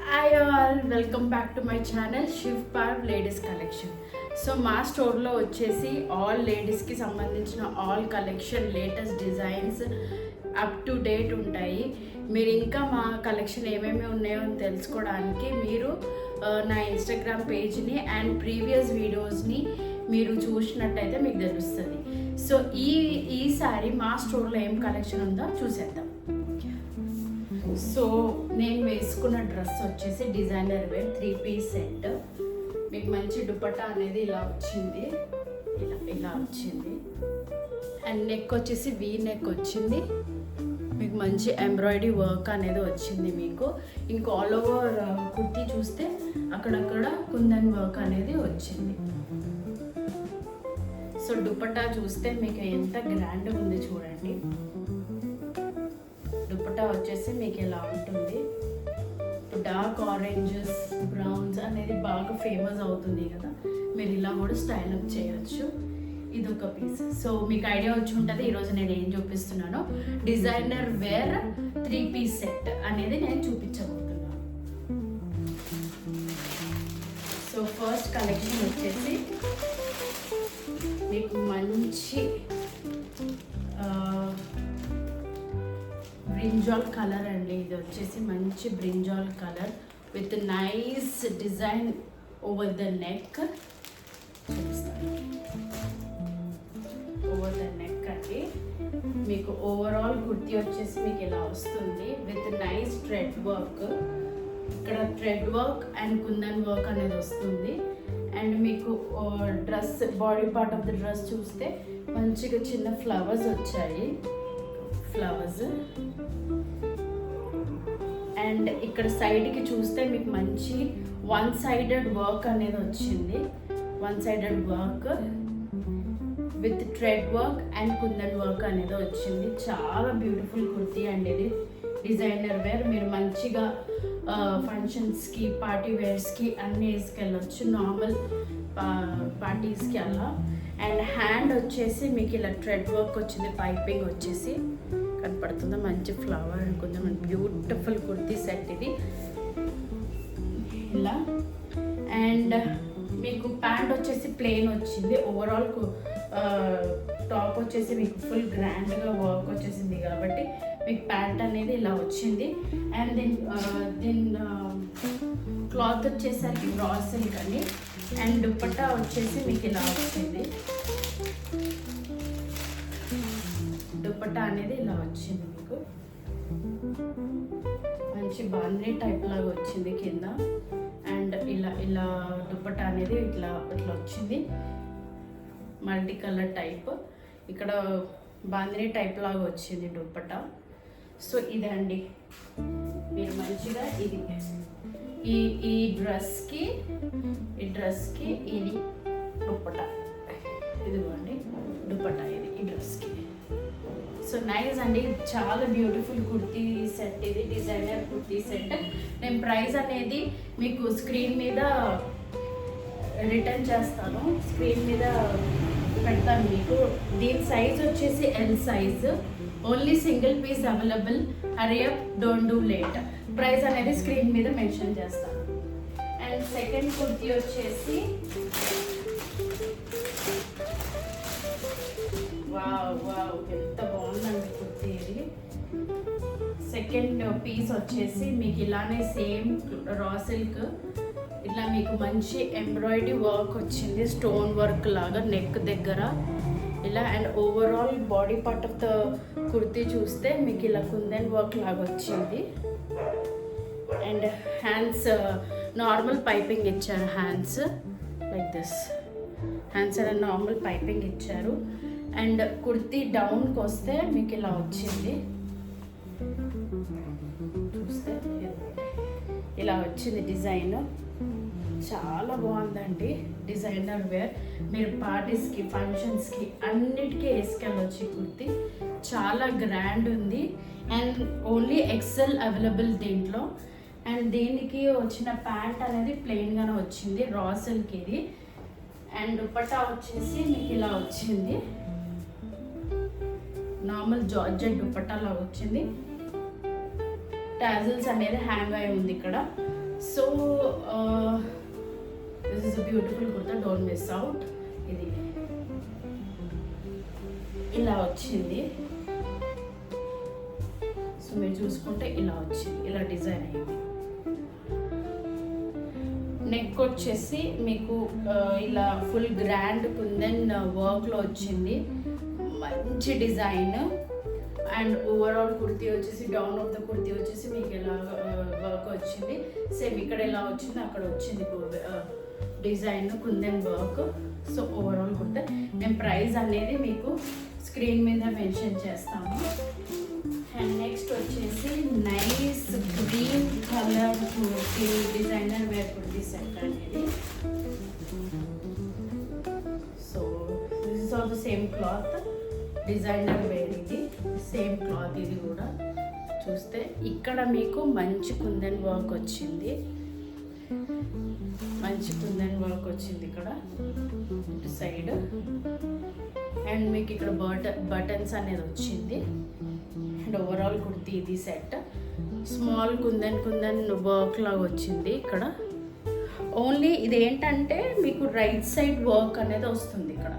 Hi all, welcome back to my channel Shiv పార్ ladies collection. So మా స్టోర్లో వచ్చేసి ఆల్ లేడీస్కి సంబంధించిన all collection, latest designs up to date ఉంటాయి. మీరు ఇంకా మా కలెక్షన్ ఏమేమి ఉన్నాయో తెలుసుకోవడానికి మీరు నా ఇన్స్టాగ్రామ్ పేజ్ని అండ్ ప్రీవియస్ వీడియోస్ని మీరు చూసినట్టయితే మీకు తెలుస్తుంది. సో ఈసారి మా స్టోర్లో ఏం కలెక్షన్ ఉందో చూసేద్దాం. సో నేను వేసుకున్న డ్రెస్ వచ్చేసి డిజైనర్ వేర్ 3-piece సెట్. మీకు మంచి దుపట్టా అనేది ఇలా వచ్చింది, ఇలా వచ్చింది. అండ్ నెక్ వచ్చేసి వీ నెక్ వచ్చింది. మీకు మంచి ఎంబ్రాయిడరీ వర్క్ అనేది వచ్చింది. మీకు ఇంకా ఆల్ ఓవర్ కుర్తీ చూస్తే అక్కడక్కడ కుందన్ వర్క్ అనేది వచ్చింది. సో దుపట్టా చూస్తే మీకు ఎంత గ్రాండ్ ఉంది చూడండి. దుపట్టా వచ్చేసి మీకు ఇలా ఉంటుంది. డార్క్ ఆరెంజెస్, బ్రౌన్స్ అనేది బాగా ఫేమస్ అవుతుంది కదా, మీరు ఇలా కూడా స్టైల్ అప్ చేయొచ్చు. ఇది ఒక పీస్. సో మీకు ఐడియా వచ్చి ఉంటుంది ఈరోజు నేను ఏం చూపిస్తున్నానో. డిజైనర్ వేర్ 3-piece సెట్ అనేది నేను చూపించబోతున్నాను. సో ఫస్ట్ కలెక్షన్ వచ్చేసి మీకు మంచి బ్రింజాల్ కలర్ అండి. ఇది వచ్చేసి మంచి brinjal colour with nice design over the neck. Over the neck అండి. మీకు ఓవరాల్ కుర్తీ వచ్చేసి మీకు ఇలా వస్తుంది విత్ నైస్ థ్రెడ్ వర్క్. ఇక్కడ thread work and kundan work అనేది వస్తుంది. అండ్ మీకు dress body part of the dress చూస్తే మంచిగా చిన్న ఫ్లవర్స్ వచ్చాయి. ఫ్లవర్స్ అండ్ ఇక్కడ సైడ్కి చూస్తే మీకు మంచి వన్ సైడెడ్ వర్క్ అనేది వచ్చింది. One sided work with thread work and kundan work అనేది వచ్చింది. చాలా బ్యూటిఫుల్ కుర్తీ అండి ఇది. డిజైనర్ వేర్ మీరు మంచిగా ఫంక్షన్స్కి, పార్టీ వేర్స్కి అన్నీ వేసుకెళ్ళొచ్చు, నార్మల్ పార్టీస్కి అలా. అండ్ హ్యాండ్ వచ్చేసి మీకు ఇలా థ్రెడ్ వర్క్ వచ్చింది. పైపింగ్ వచ్చేసి కనపడుతుందా, మంచి ఫ్లవర్ అనుకుందాం. బ్యూటిఫుల్ కుర్తీ సెట్ ఇది ఇలా. అండ్ మీకు ప్యాంట్ వచ్చేసి ప్లెయిన్ వచ్చింది. ఓవరాల్ టాప్ వచ్చేసి మీకు ఫుల్ గ్రాండ్గా వర్క్ వచ్చేసింది కాబట్టి మీకు ప్యాంట్ అనేది ఇలా వచ్చింది. అండ్ దీని క్లాత్ వచ్చేసరికి రా సిల్క్ అండి. అండ్ దుపట్టా వచ్చేసి మీకు ఇలా వచ్చింది. దుపట్టా అనేది ఇలా వచ్చింది. మీకు మంచి బాంద్రీ టైప్ లాగా వచ్చింది కింద. అండ్ ఇలా దుపట్టా అనేది ఇట్లా వచ్చింది. Multi colour type. ఇక్కడ బాంద్రీ టైప్ లాగా వచ్చింది దుపట్టా. సో ఇదండి, మీరు మంచిగా ఇది ఈ డ్రెస్కి ఇది దుపట్టా. ఇదిగోండి దుపట్టా ఇది ఈ డ్రెస్కి. సో నైస్ అండి, చాలా బ్యూటిఫుల్ కుర్తీ సెట్ ఇది, డిజైనర్ కుర్తీ సెట్. నేను ప్రైస్ అనేది మీకు స్క్రీన్ మీద రిటర్న్ చేస్తాను, స్క్రీన్ మీద పెడతాను మీకు. దీని సైజ్ వచ్చేసి L size. Only single piece available. Hurry up, don't do late. Price అనేది స్క్రీన్ మీద మెన్షన్ చేస్తాను. అండ్ సెకండ్ కుర్తీ వచ్చేసి వావ్ ఎంత బాగుందండి కుర్తీ ఇది. సెకండ్ పీస్ వచ్చేసి మీకు ఇలానే సేమ్ రా సిల్క్. ఇట్లా మీకు మంచి ఎంబ్రాయిడరీ వర్క్ వచ్చింది, స్టోన్ వర్క్ లాగా నెక్ దగ్గర ఇలా. And overall body part of the kurti చూస్తే మీకు ఇలా కుందన్ వర్క్ లాగా వచ్చింది. అండ్ హ్యాండ్స్ నార్మల్ పైపింగ్ ఇచ్చారు. హ్యాండ్స్ లైక్ దిస్, హ్యాండ్స్ అనేది నార్మల్ పైపింగ్ ఇచ్చారు. అండ్ కుర్తీ డౌన్కి వస్తే మీకు ఇలా వచ్చింది. చూస్తే ఇలా వచ్చింది డిజైన్. చాలా బాగుందండి డిజైనర్ వేర్. మీరు పార్టీస్కి, ఫంక్షన్స్కి అన్నిటికీ వేసుకెళ్ళొచ్చు ఈ కుర్తీ. చాలా గ్రాండ్ ఉంది. అండ్ ఓన్లీ ఎక్సెల్ అవైలబుల్ దీంట్లో. అండ్ దీనికి వచ్చిన ప్యాంట్ అనేది ప్లెయిన్గానే వచ్చింది, రా సిల్క్ ఇది. అండ్ దుపట్టా వచ్చేసి మీకు ఇలా వచ్చింది, నార్మల్ జార్జెట్ దుపట్టా లాగా వచ్చింది. టాజిల్స్ అనేది హ్యాంగ్ అయి ఉంది ఇక్కడ. So this is a beautiful kurta, don't miss out. ఇది ఇలా వచ్చింది. సో మీరు చూసుకుంటే ఇలా వచ్చింది, ఇలా డిజైన్ అయింది. నెక్ వచ్చేసి మీకు ఇలా ఫుల్ గ్రాండ్ కుందన్ వర్క్లో వచ్చింది, మంచి డిజైన్. అండ్ ఓవరాల్ కుర్తీ వచ్చేసి డౌన్ ఆఫ్ ద కుర్తీ వచ్చేసి మీకు ఇలా వర్క్ వచ్చింది. సేమ్ ఇక్కడ ఎలా వచ్చింది అక్కడ వచ్చింది design kundan work. So overall kurta నేను ప్రైస్ అనేది మీకు స్క్రీన్ మీద మెన్షన్ చేస్తాము. అండ్ నెక్స్ట్ వచ్చేసి nice green colour kurti, designer wear kurti set అనేది. So this is also same cloth, designer wear ఇది, సేమ్ క్లాత్. ఇది కూడా చూస్తే ఇక్కడ మీకు మంచి కుందన్ వర్క్ వచ్చింది, మంచి కుందన్ వర్క్ వచ్చింది ఇక్కడ ఇటు సైడ్. అండ్ మీకు ఇక్కడ బటన్స్ అనేది వచ్చింది. అండ్ ఓవరాల్ కుర్తీ ఇది సెట్, స్మాల్ కుందన్ వర్క్ లాగా వచ్చింది ఇక్కడ. ఓన్లీ ఇది ఏంటంటే మీకు రైట్ సైడ్ వర్క్ అనేది వస్తుంది, ఇక్కడ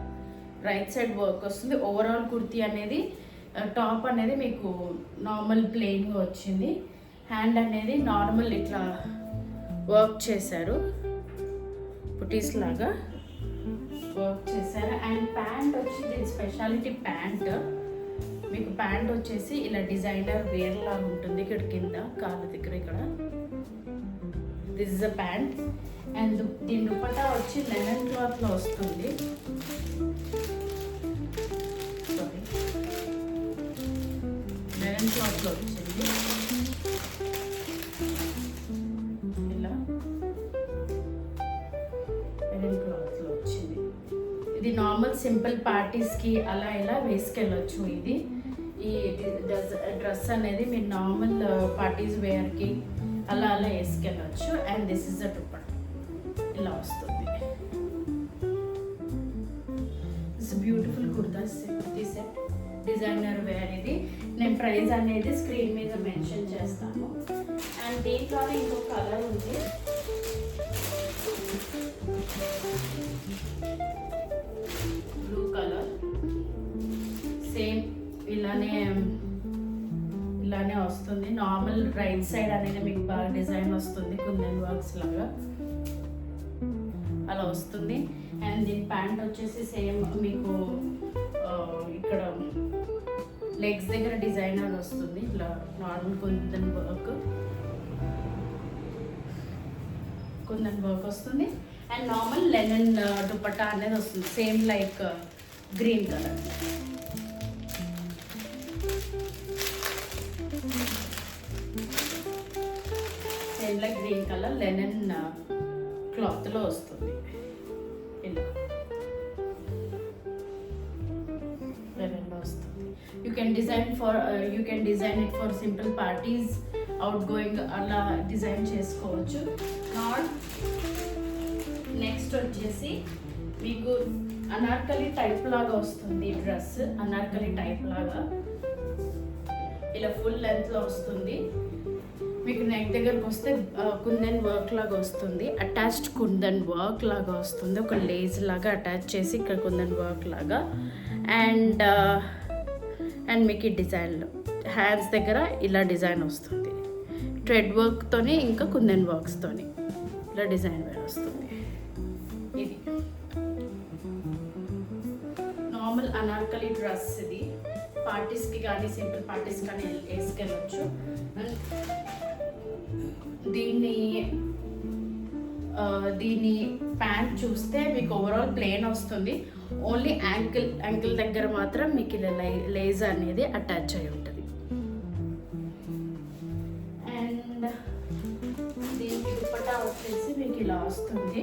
రైట్ సైడ్ వర్క్ వస్తుంది. ఓవరాల్ కుర్తీ అనేది టాప్ అనేది మీకు నార్మల్ ప్లెయిన్గా వచ్చింది. హ్యాండ్ అనేది నార్మల్ ఇట్లా వర్క్ చేశారు, పుటీస్ లాగా వర్క్ చేశారు. అండ్ ప్యాంట్ వచ్చి దీని స్పెషాలిటీ ప్యాంట్, మీకు ప్యాంట్ వచ్చేసి ఇలా డిజైనర్ వేర్ లాగా ఉంటుంది. ఇక్కడ కింద కాళ్ళ దగ్గర ఇక్కడ this is a pant. And దీని దుపట్టా వచ్చి లెనన్ క్లాత్లో వస్తుంది. సారీ, లెనన్ క్లాత్లో వచ్చింది ఇలా, లెనన్ క్లాత్లో వచ్చింది. ఇది నార్మల్ సింపుల్ పార్టీస్కి అలా ఇలా వేసుకెళ్ళొచ్చు. ఇది ఈ డ్రెస్ అనేది మీరు నార్మల్ పార్టీస్ వేర్కి అలా అలా వేసుకెళ్ళొచ్చు. And this is the dupatta ఇలా వస్తుంది. It's beautiful kurta set, designer wear. ఇది నేను ప్రైస్ అనేది స్క్రీన్ మీద మెన్షన్ చేస్తాను. అండ్ దీంట్లోనే ఇంకో కలర్ ఉంది, బ్లూ కలర్. సేమ్ ఇలానే వస్తుంది. నార్మల్ రైట్ సైడ్ అనేది మీకు బాగా డిజైన్ వస్తుంది, కుందన్ వర్క్స్ లాగా అలా వస్తుంది. అండ్ దీని ప్యాంట్ వచ్చేసి సేమ్ మీకు ఇక్కడ లెగ్స్ దగ్గర డిజైనర్ వస్తుంది, ఇట్లా నార్మల్ కుందన్ వర్క్ వస్తుంది. అండ్ నార్మల్ లెనన్ దుపట్టా అనేది వస్తుంది, same like green colour. Same like green colour Lennon క్లాత్లో వస్తుంది. ఇలా లెనన్లో వస్తుంది. You can design it for simple parties, out going అలా డిజైన్ చేసుకోవచ్చు. నెక్స్ట్ వచ్చేసి మీకు అనార్కలి టైప్ లాగా వస్తుంది డ్రెస్, అనార్కలి టైప్ లాగా ఇలా ఫుల్ లెంత్లో వస్తుంది. మీకు నెక్ దగ్గరకు వస్తే కుందన్ వర్క్ లాగా వస్తుంది, అటాచ్డ్ కుందన్ వర్క్ లాగా వస్తుంది, ఒక లేజ్ లాగా అటాచ్ చేసి ఇక్కడ కుందన్ వర్క్ లాగా. అండ్ మీకు ఈ డిజైన్లో హ్యాండ్స్ దగ్గర ఇలా డిజైన్ వస్తుంది, థ్రెడ్ వర్క్తోని ఇంకా కుందన్ వర్క్స్తోని ఇలా డిజైన్ వస్తుంది. ఇది నార్మల్ అనార్కలి డ్రెస్, ఇది పార్టీస్కి కానీ సింపుల్ పార్టీస్ కానీ వేసుకెళ్ళచ్చు. దీని ప్యాంట్ చూస్తే మీకు ఓవరాల్ ప్లేన్ వస్తుంది, ఓన్లీ యాంకిల్ దగ్గర మాత్రం మీకు ఇలా లేజ్ అనేది అటాచ్ అయి ఉంటుంది. అండ్ దీనికి దుపట్టా వచ్చేసి మీకు ఇలా వస్తుంది,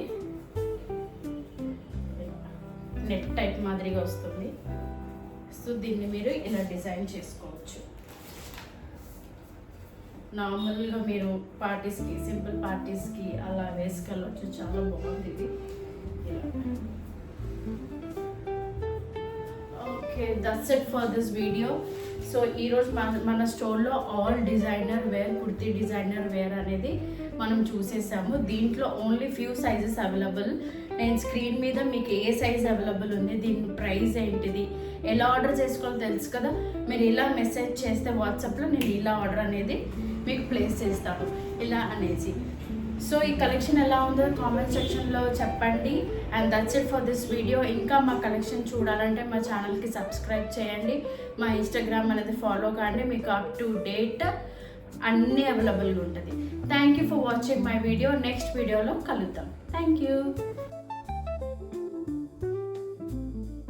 నెట్ టైప్ మాదిరిగా వస్తుంది. సో దీన్ని మీరు ఇలా డిజైన్ చేసుకోవచ్చు. నార్మల్గా మీరు పార్టీస్కి సింపుల్ పార్టీస్కి అలా వేసుకెళ్ళవచ్చు, చాలా బాగుంది ఇది. Okay. Okay, that's it for this video. So ఈరోజు మన స్టోర్లో all designer wear, kurti designer wear అనేది మనం చూసేసాము. దీంట్లో ఓన్లీ ఫ్యూ సైజెస్ అవైలబుల్. నేను స్క్రీన్ మీద మీకు ఏ సైజ్ అవైలబుల్ ఉంది, దీని ప్రైస్ ఏంటిది, ఎలా ఆర్డర్ చేసుకోవాలో తెలుసు కదా. మీరు ఇలా మెసేజ్ చేస్తే వాట్సాప్లో నేను ఇలా ఆర్డర్ అనేది మీకు ప్లేస్ చేస్తాను ఇలా అనేసి. సో ఈ కలెక్షన్ ఎలా ఉందో కామెంట్ సెక్షన్లో చెప్పండి. And that's it for this video. ఇంకా మా కలెక్షన్ చూడాలంటే మా ఛానల్కి సబ్స్క్రైబ్ చేయండి, మా ఇన్స్టాగ్రామ్ అనేది ఫాలో కాండి. మీకు అప్ టు డేట్ అన్నీ అవైలబుల్గా ఉంటుంది. Thank you for watching my video. Next వీడియోలో కలుద్దాం. Thank you.